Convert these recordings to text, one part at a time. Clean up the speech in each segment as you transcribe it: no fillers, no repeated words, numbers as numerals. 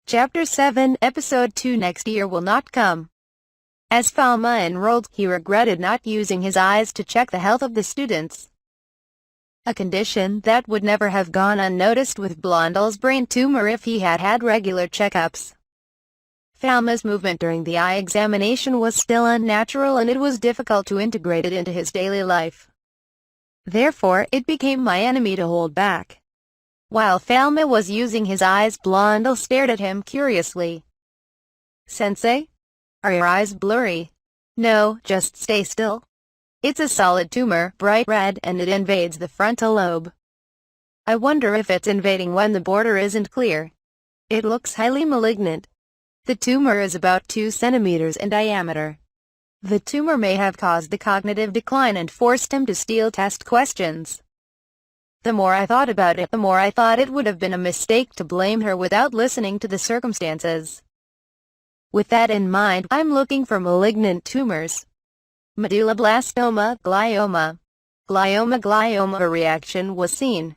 Chapter 7, Episode 2 Next year will not come. As Falma enrolled, he regretted not using his eyes to check the health of the students. A condition that would never have gone unnoticed with Blondel's brain tumor if he had had regular checkups. Falma's movement during the eye examination was still unnatural and it was difficult to integrate it into his daily life. Therefore, it became my enemy to hold back. While Falma was using his eyes, Blondel stared at him curiously. "Sensei? Are your eyes blurry?" "No, just stay still. It's a solid tumor, bright red, and it invades the frontal lobe. I wonder if it's invading when the border isn't clear. It looks highly malignant. The tumor is about 2 centimeters in diameter. The tumor may have caused the cognitive decline and forced him to steal test questions." The more I thought about it, the more I thought it would have been a mistake to blame her without listening to the circumstances. With that in mind, I'm looking for malignant tumors. Medulloblastoma, glioma. Glioma. A reaction was seen.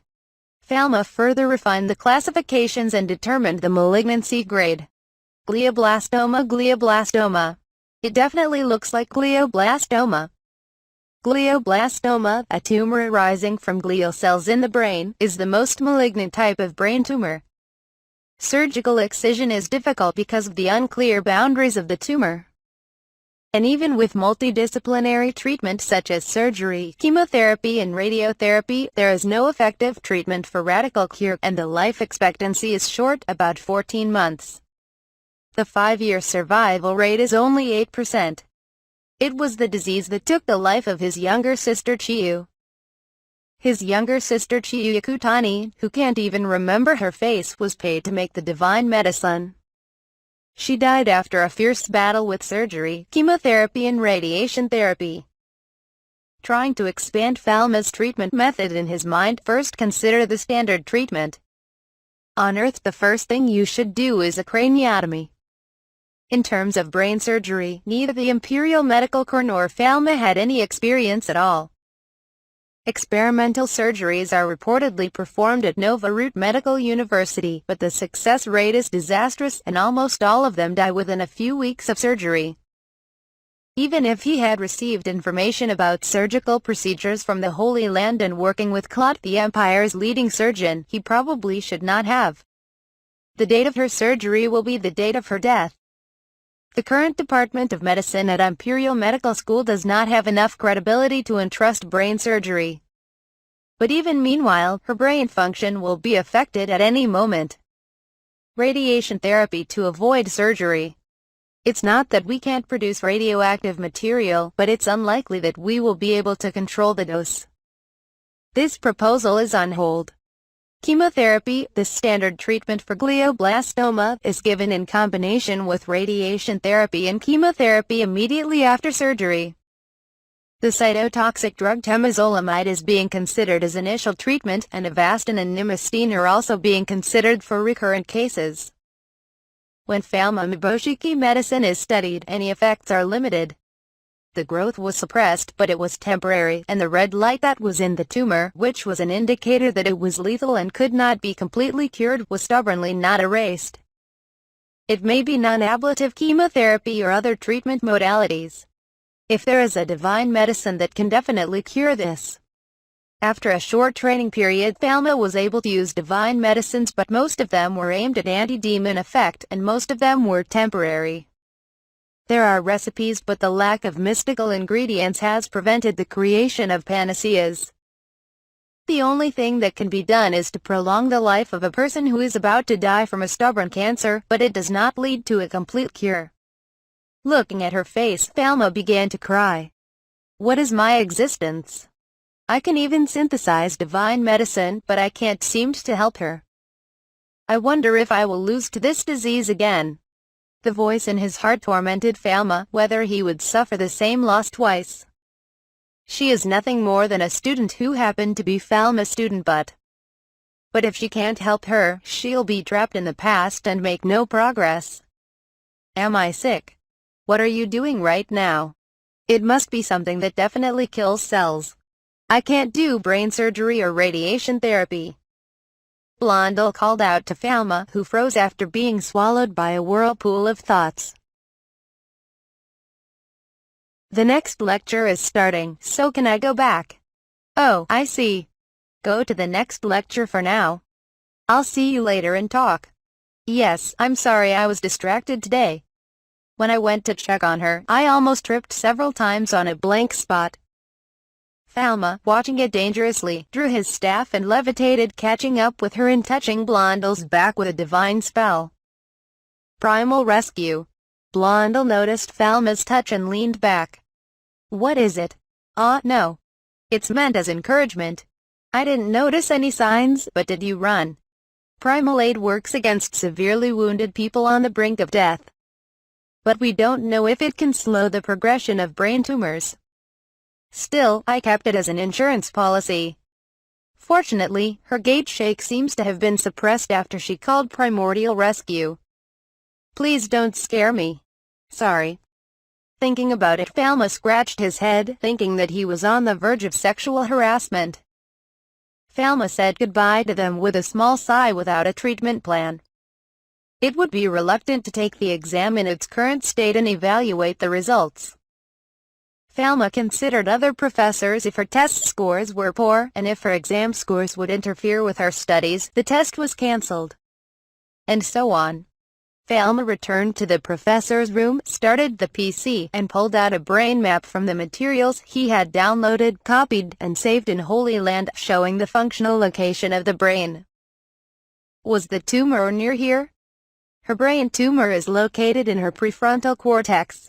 Falma further refined the classifications and determined the malignancy grade. Glioblastoma. It definitely looks like glioblastoma. Glioblastoma, a tumor arising from glial cells in the brain, is the most malignant type of brain tumor. Surgical excision is difficult because of the unclear boundaries of the tumor. And even with multidisciplinary treatment such as surgery, chemotherapy and radiotherapy, there is no effective treatment for radical cure, and the life expectancy is short, about 14 months. The 5-year survival rate is only 8%. It was the disease that took the life of his younger sister Chiyu. His younger sister Chiyu Yakutani, who can't even remember her face, was paid to make the divine medicine. She died after a fierce battle with surgery, chemotherapy and radiation therapy. Trying to expand Falma's treatment method in his mind, first consider the standard treatment. On Earth, the first thing you should do is a craniotomy. In terms of brain surgery, neither the Imperial Medical Corps nor Falma had any experience at all. Experimental surgeries are reportedly performed at Nova Root Medical University, but the success rate is disastrous and almost all of them die within a few weeks of surgery. Even if he had received information about surgical procedures from the Holy Land and working with Claude, the Empire's leading surgeon, he probably should not have. The date of her surgery will be the date of her death. The current Department of Medicine at Imperial Medical School does not have enough credibility to entrust brain surgery. But even meanwhile, her brain function will be affected at any moment. Radiation therapy to avoid surgery. It's not that we can't produce radioactive material, but it's unlikely that we will be able to control the dose. This proposal is on hold. Chemotherapy, the standard treatment for glioblastoma, is given in combination with radiation therapy and chemotherapy immediately after surgery. The cytotoxic drug temozolomide is being considered as initial treatment, and Avastin and nimistine are also being considered for recurrent cases. When Falma-Miboshiki medicine is studied, any effects are limited. The growth was suppressed, but it was temporary, and the red light that was in the tumor, which was an indicator that it was lethal and could not be completely cured, was stubbornly not erased. It may be non-ablative chemotherapy or other treatment modalities. If there is a divine medicine that can definitely cure this. After a short training period, Falma was able to use divine medicines, but most of them were aimed at anti-demon effect, and most of them were temporary. There are recipes, but the lack of mystical ingredients has prevented the creation of panaceas. The only thing that can be done is to prolong the life of a person who is about to die from a stubborn cancer, but it does not lead to a complete cure. Looking at her face, Falma began to cry. What is my existence? I can even synthesize divine medicine, but I can't seem to help her. I wonder if I will lose to this disease again. The voice in his heart tormented Falma, whether he would suffer the same loss twice. She is nothing more than a student who happened to be Falma's student, but if she can't help her, she'll be trapped in the past and make no progress. Am I sick? What are you doing right now? It must be something that definitely kills cells. I can't do brain surgery or radiation therapy. Blondel called out to Falma, who froze after being swallowed by a whirlpool of thoughts. The next lecture is starting, so can I go back? Oh, I see. Go to the next lecture for now. I'll see you later and talk. Yes, I'm sorry I was distracted today. When I went to check on her, I almost tripped several times on a blank spot. Falma, watching it dangerously, drew his staff and levitated, catching up with her and touching Blondel's back with a divine spell. Primal rescue. Blondel noticed Falma's touch and leaned back. What is it? No. It's meant as encouragement. I didn't notice any signs, but did you run? Primal aid works against severely wounded people on the brink of death. But we don't know if it can slow the progression of brain tumors. Still, I kept it as an insurance policy. Fortunately, her gait shake seems to have been suppressed after she called Primordial Rescue. Please don't scare me. Sorry. Thinking about it, Falma scratched his head, thinking that he was on the verge of sexual harassment. Falma said goodbye to them with a small sigh without a treatment plan. It would be reluctant to take the exam in its current state and evaluate the results. Falma considered other professors if her test scores were poor, and if her exam scores would interfere with her studies, the test was cancelled. And so on. Falma returned to the professor's room, started the PC, and pulled out a brain map from the materials he had downloaded, copied, and saved in Holy Land, showing the functional location of the brain. Was the tumor near here? Her brain tumor is located in her prefrontal cortex.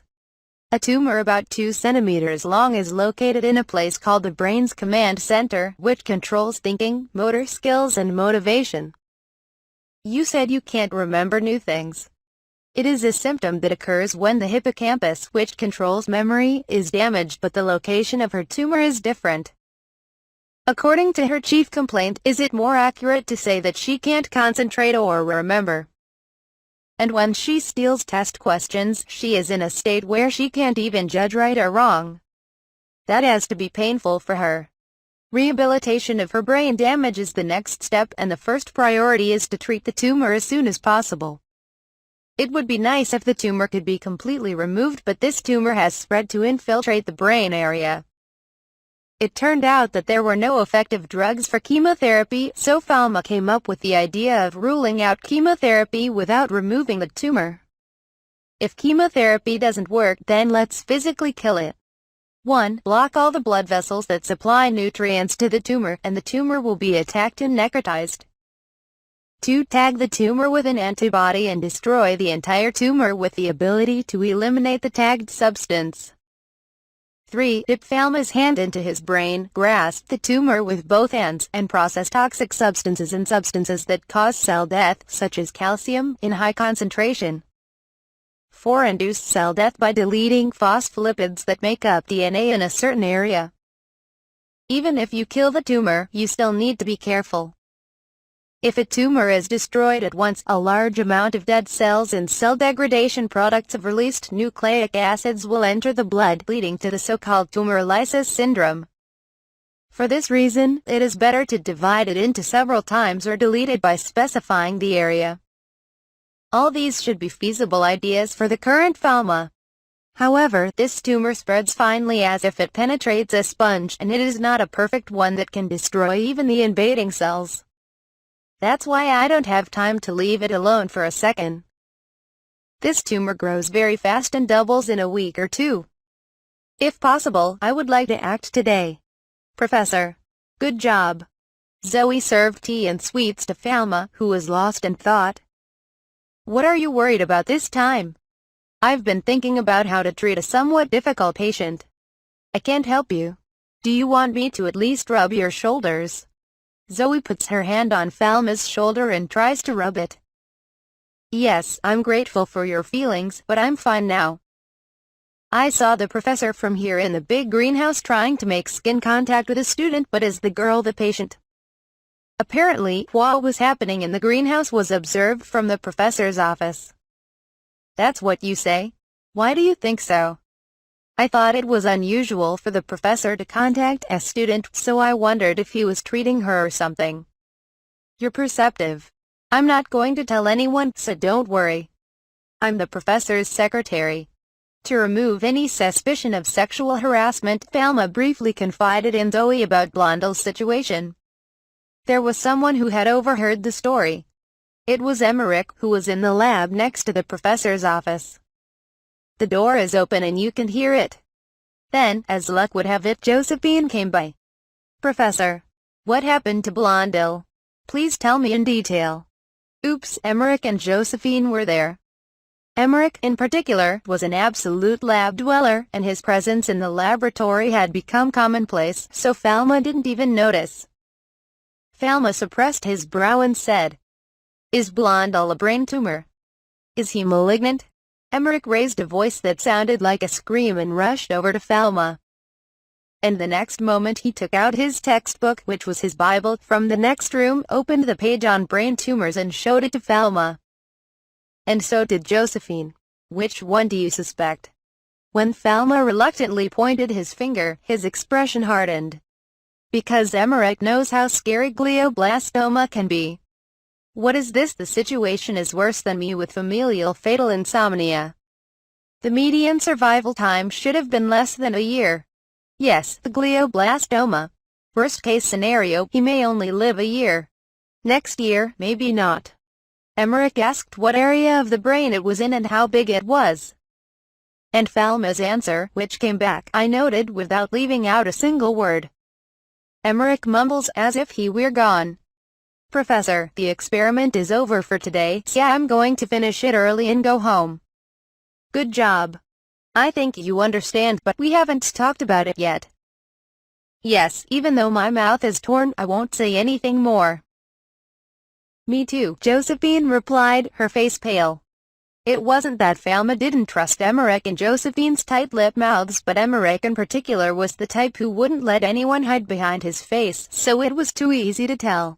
A tumor about 2 centimeters long is located in a place called the brain's command center, which controls thinking, motor skills, and motivation. You said you can't remember new things. It is a symptom that occurs when the hippocampus, which controls memory, is damaged, but the location of her tumor is different. According to her chief complaint, is it more accurate to say that she can't concentrate or remember? And when she steals test questions, she is in a state where she can't even judge right or wrong. That has to be painful for her. Rehabilitation of her brain damage is the next step, and the first priority is to treat the tumor as soon as possible. It would be nice if the tumor could be completely removed, but this tumor has spread to infiltrate the brain area. It turned out that there were no effective drugs for chemotherapy, so Falma came up with the idea of ruling out chemotherapy without removing the tumor. If chemotherapy doesn't work, then let's physically kill it. 1. Block all the blood vessels that supply nutrients to the tumor, and the tumor will be attacked and necrotized. 2. Tag the tumor with an antibody and destroy the entire tumor with the ability to eliminate the tagged substance. 3. Dip Falma's hand into his brain, grasp the tumor with both hands, and process toxic substances and substances that cause cell death, such as calcium, in high concentration. 4. Induce cell death by deleting phospholipids that make up DNA in a certain area. Even if you kill the tumor, you still need to be careful. If a tumor is destroyed at once, a large amount of dead cells and cell degradation products of released nucleic acids will enter the blood, leading to the so-called tumor lysis syndrome. For this reason, it is better to divide it into several times or delete it by specifying the area. All these should be feasible ideas for the current Falma. However, this tumor spreads finely as if it penetrates a sponge, and it is not a perfect one that can destroy even the invading cells. That's why I don't have time to leave it alone for a second. This tumor grows very fast and doubles in a week or two. If possible, I would like to act today. Professor. Good job. Zoe served tea and sweets to Falma, who was lost in thought. What are you worried about this time? I've been thinking about how to treat a somewhat difficult patient. I can't help you. Do you want me to at least rub your shoulders? Zoe puts her hand on Falma's shoulder and tries to rub it. Yes, I'm grateful for your feelings, but I'm fine now. I saw the professor from here in the big greenhouse trying to make skin contact with a student, but is the girl the patient? Apparently, what was happening in the greenhouse was observed from the professor's office. That's what you say? Why do you think so? I thought it was unusual for the professor to contact a student, so I wondered if he was treating her or something. You're perceptive. I'm not going to tell anyone, so don't worry. I'm the professor's secretary. To remove any suspicion of sexual harassment, Thelma briefly confided in Zoe about Blondell's situation. There was someone who had overheard the story. It was Emmerich, who was in the lab next to the professor's office. The door is open and you can hear it. Then, as luck would have it, Josephine came by. Professor, what happened to Blondell? Please tell me in detail. Oops, Emmerich and Josephine were there. Emmerich, in particular, was an absolute lab dweller, and his presence in the laboratory had become commonplace, so Thelma didn't even notice. Thelma suppressed his brow and said, Is Blondell a brain tumor? Is he malignant? Emmerich raised a voice that sounded like a scream and rushed over to Thelma. And the next moment he took out his textbook, which was his Bible, from the next room, opened the page on brain tumors and showed it to Thelma. And so did Josephine. Which one do you suspect? When Thelma reluctantly pointed his finger, his expression hardened. Because Emmerich knows how scary glioblastoma can be. What is this? The situation is worse than me with familial fatal insomnia. The median survival time should have been less than a year. Yes, the glioblastoma. Worst case scenario, he may only live a year. Next year, maybe not. Emmerich asked what area of the brain it was in and how big it was. And Thelma's answer, which came back, I noted without leaving out a single word. Emmerich mumbles as if he were gone. Professor, the experiment is over for today, so I'm going to finish it early and go home. Good job. I think you understand, but we haven't talked about it yet. Yes, even though my mouth is torn, I won't say anything more. Me too, Josephine replied, her face pale. It wasn't that Thelma didn't trust Emmerich and Josephine's tight-lipped mouths, but Emmerich in particular was the type who wouldn't let anyone hide behind his face, so it was too easy to tell.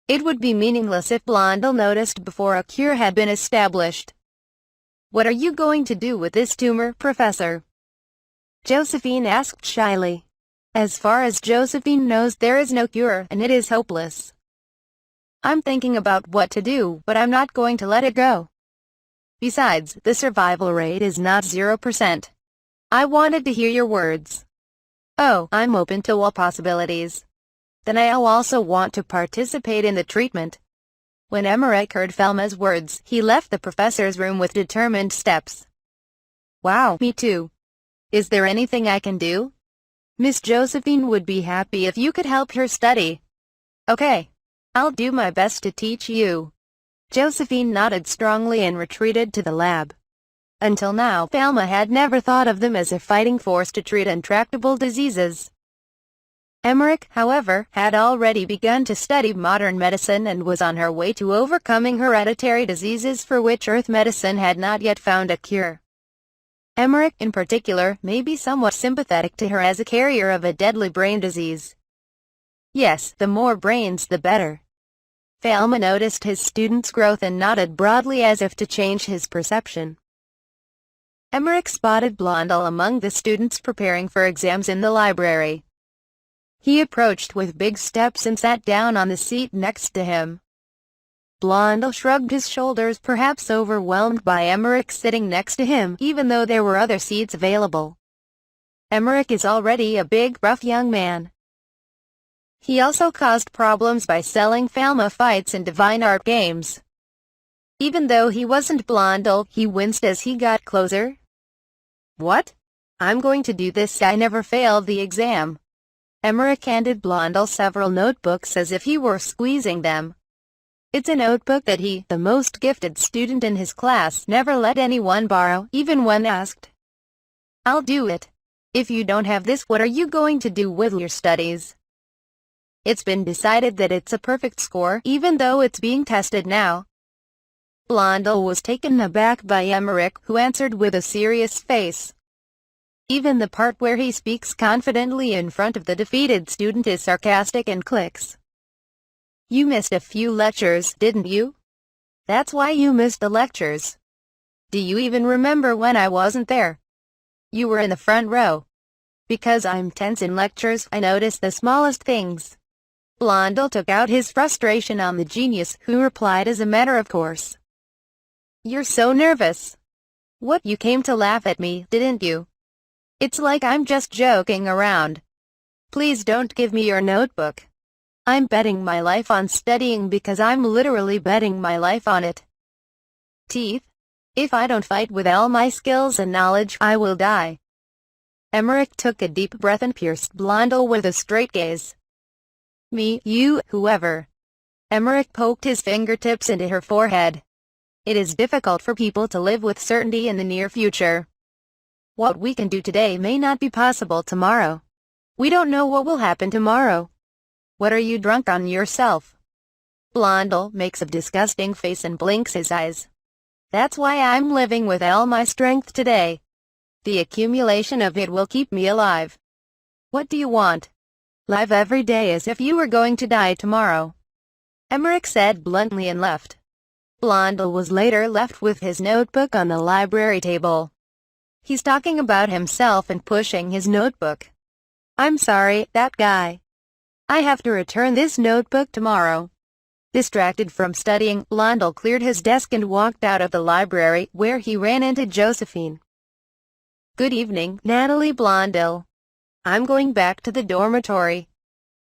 It would be meaningless if Blondell noticed before a cure had been established. What are you going to do with this tumor, Professor? Josephine asked shyly. As far as Josephine knows, there is no cure, and it is hopeless. I'm thinking about what to do, but I'm not going to let it go. Besides, the survival rate is not 0%. I wanted to hear your words. Oh, I'm open to all possibilities. Then I'll also want to participate in the treatment. When Emmerich heard Thelma's words, he left the professor's room with determined steps. Wow, me too. Is there anything I can do? Miss Josephine would be happy if you could help her study. Okay. I'll do my best to teach you. Josephine nodded strongly and retreated to the lab. Until now, Thelma had never thought of them as a fighting force to treat intractable diseases. Emmerich, however, had already begun to study modern medicine and was on her way to overcoming hereditary diseases for which Earth medicine had not yet found a cure. Emmerich, in particular, may be somewhat sympathetic to her as a carrier of a deadly brain disease. Yes, the more brains the better. Thelma noticed his student's growth and nodded broadly as if to change his perception. Emmerich spotted Blondell among the students preparing for exams in the library. He approached with big steps and sat down on the seat next to him. Blondell shrugged his shoulders, perhaps overwhelmed by Emmerich sitting next to him, even though there were other seats available. Emmerich is already a big, rough young man. He also caused problems by selling Thelma fights in divine art games. Even though he wasn't Blondell, he winced as he got closer. What? I'm going to do this. I never failed the exam. Emmerich handed Blondell several notebooks as if he were squeezing them. It's a notebook that he, the most gifted student in his class, never let anyone borrow, even when asked. I'll do it. If you don't have this, what are you going to do with your studies? It's been decided that it's a perfect score, even though it's being tested now. Blondell was taken aback by Emmerich, who answered with a serious face. Even the part where he speaks confidently in front of the defeated student is sarcastic and clicks. You missed a few lectures, didn't you? That's why you missed the lectures. Do you even remember when I wasn't there? You were in the front row. Because I'm tense in lectures, I notice the smallest things. Blondel took out his frustration on the genius, who replied as a matter of course. "You're so nervous. What, you came to laugh at me, didn't you? It's like I'm just joking around. Please don't give me your notebook. I'm betting my life on studying because I'm literally betting my life on it. Teeth? If I don't fight with all my skills and knowledge, I will die." Emmerich took a deep breath and pierced Blondel with a straight gaze. "Me, you, whoever." Emmerich poked his fingertips into her forehead. "It is difficult for people to live with certainty in the near future. What we can do today may not be possible tomorrow. We don't know what will happen tomorrow. What, are you drunk on yourself?" Blondel makes a disgusting face and blinks his eyes. "That's why I'm living with all my strength today. The accumulation of it will keep me alive. What do you want? Live every day as if you were going to die tomorrow." Emmerich said bluntly and left. Blondel was later left with his notebook on the library table. He's talking about himself and pushing his notebook. "I'm sorry, that guy. I have to return this notebook tomorrow." Distracted from studying, Blondel cleared his desk and walked out of the library, where he ran into Josephine. "Good evening, Natalie Blondel. I'm going back to the dormitory."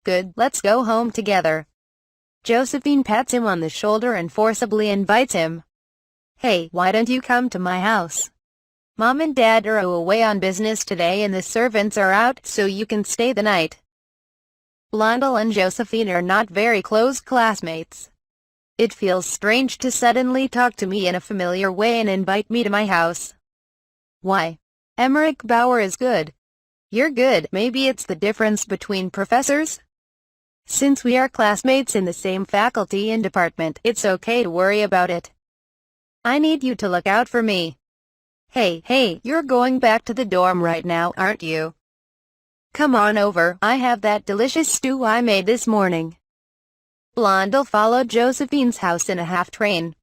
"Good, let's go home together." Josephine pats him on the shoulder and forcibly invites him. "Hey, why don't you come to my house? Mom and Dad are away on business today and the servants are out, so you can stay the night." Blondel and Josephine are not very close classmates. "It feels strange to suddenly talk to me in a familiar way and invite me to my house." "Why? Emmerich Bauer is good. You're good. Maybe it's the difference between professors? Since we are classmates in the same faculty and department, it's okay to worry about it. I need you to look out for me." Hey, you're going back to the dorm right now, aren't you? Come on over, I have that delicious stew I made this morning." Blondel followed Josephine's house in a half-train.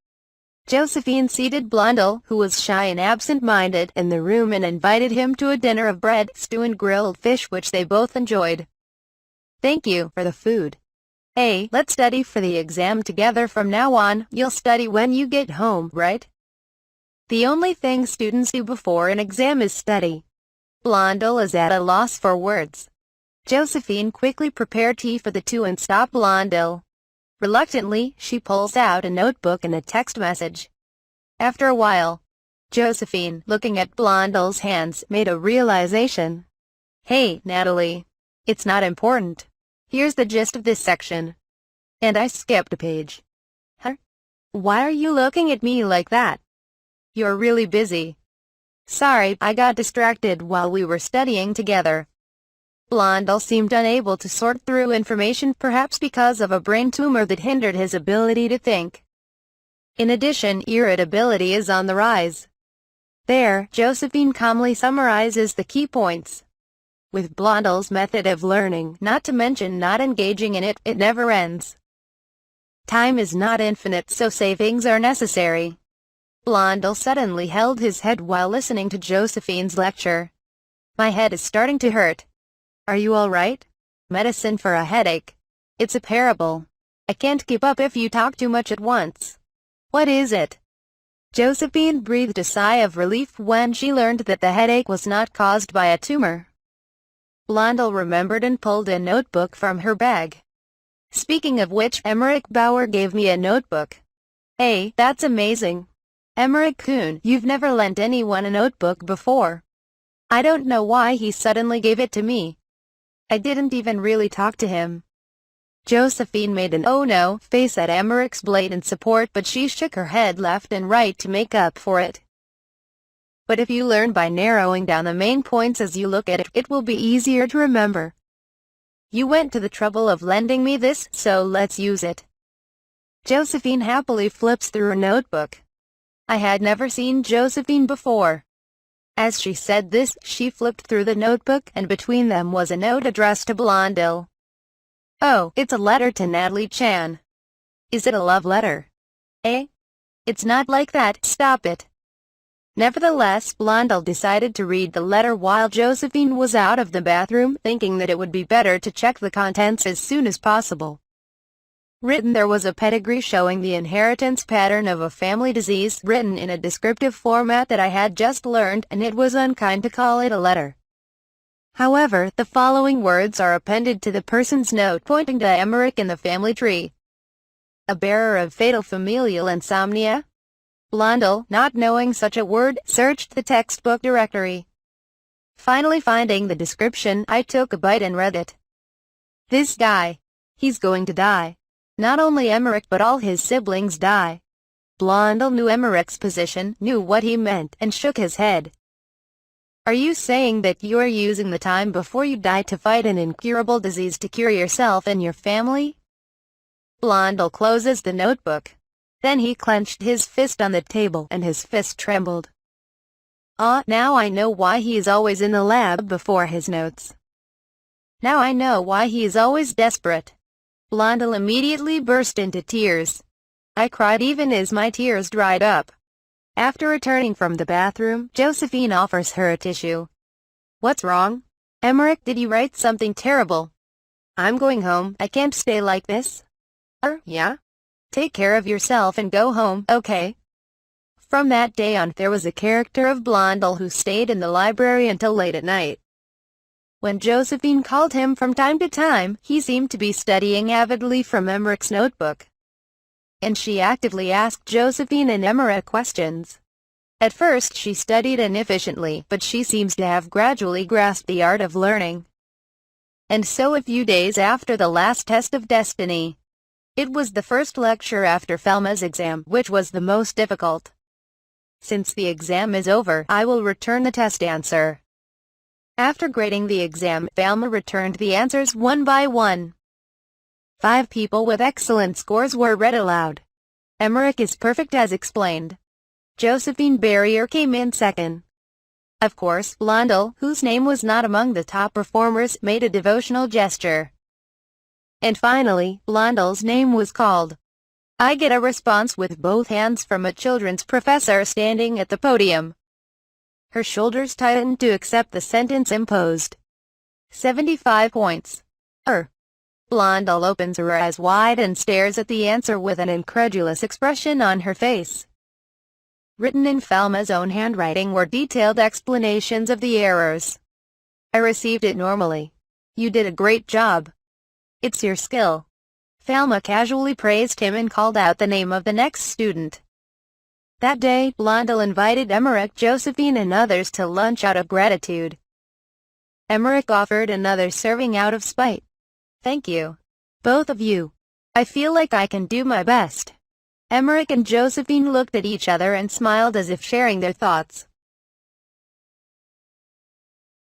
Josephine seated Blondel, who was shy and absent-minded, in the room and invited him to a dinner of bread, stew and grilled fish which they both enjoyed. "Thank you for the food. Hey, let's study for the exam together from now on. You'll study when you get home, right?" The only thing students do before an exam is study. Blondel is at a loss for words. Josephine quickly prepared tea for the two and stopped Blondel. Reluctantly, she pulls out a notebook and a text message. After a while, Josephine, looking at Blondel's hands, made a realization. "Hey, Natalie. It's not important. Here's the gist of this section." And I skipped a page. "Huh? Why are you looking at me like that? You're really busy." "Sorry, I got distracted while we were studying together." Blondel seemed unable to sort through information, perhaps because of a brain tumor that hindered his ability to think. In addition, irritability is on the rise. There, Josephine calmly summarizes the key points. With Blondel's method of learning, not to mention not engaging in it, it never ends. Time is not infinite, so savings are necessary. Blondel suddenly held his head while listening to Josephine's lecture. "My head is starting to hurt. Are you all right? Medicine for a headache. It's a parable. I can't keep up if you talk too much at once." "What is it?" Josephine breathed a sigh of relief when she learned that the headache was not caused by a tumor. Blondel remembered and pulled a notebook from her bag. "Speaking of which, Emmerich Bauer gave me a notebook." "Hey, that's amazing. Emmerich Kuhn, you've never lent anyone a notebook before." "I don't know why he suddenly gave it to me. I didn't even really talk to him." Josephine made an "oh no" face at Emmerich's blatant support, but she shook her head left and right to make up for it. "But if you learn by narrowing down the main points as you look at it, it will be easier to remember. You went to the trouble of lending me this, so let's use it." Josephine happily flips through her notebook. I had never seen Josephine before. As she said this, she flipped through the notebook, and between them was a note addressed to Blondel. "Oh, it's a letter to Natalie Chan." "Is it a love letter?" "Eh? It's not like that, stop it." Nevertheless, Blondel decided to read the letter while Josephine was out of the bathroom, thinking that it would be better to check the contents as soon as possible. Written, there was a pedigree showing the inheritance pattern of a family disease, written in a descriptive format that I had just learned, and it was unkind to call it a letter. However, the following words are appended to the person's note pointing to Emmerich in the family tree. A bearer of fatal familial insomnia? Blondel, not knowing such a word, searched the textbook directory. Finally finding the description, I took a bite and read it. This guy. He's going to die. Not only Emmerich but all his siblings die. Blondel knew Emmerich's position, knew what he meant, and shook his head. Are you saying that you are using the time before you die to fight an incurable disease to cure yourself and your family? Blondel closes the notebook. Then he clenched his fist on the table, and his fist trembled. Now I know why he is always in the lab before his notes. Now I know why he is always desperate. Blondel immediately burst into tears. I cried even as my tears dried up. After returning from the bathroom, Josephine offers her a tissue. What's wrong? Emmerich, did you write something terrible? I'm going home. I can't stay like this. Yeah? Take care of yourself and go home, okay? From that day on, there was a character of Blondel who stayed in the library until late at night. When Josephine called him from time to time, he seemed to be studying avidly from Emmerich's notebook. And she actively asked Josephine and Emmerich questions. At first she studied inefficiently, but she seems to have gradually grasped the art of learning. And so a few days after the last test of destiny, it was the first lecture after Thelma's exam, which was the most difficult. Since the exam is over, I will return the test answer. After grading the exam, Thelma returned the answers one by one. 5 people with excellent scores were read aloud. Emmerich is perfect as explained. Josephine Barrier came in second. Of course, Blondel, whose name was not among the top performers, made a devotional gesture. And finally, Blondel's name was called. I get a response with both hands from a children's professor standing at the podium. Her shoulders tightened to accept the sentence imposed. 75 points. Blondel opens her eyes wide and stares at the answer with an incredulous expression on her face. Written in Thelma's own handwriting were detailed explanations of the errors. I received it normally. You did a great job. It's your skill. Thelma casually praised him and called out the name of the next student. That day, Blondel invited Emmerich, Josephine and others to lunch out of gratitude. Emmerich offered another serving out of spite. Thank you. Both of you. I feel like I can do my best. Emmerich and Josephine looked at each other and smiled as if sharing their thoughts.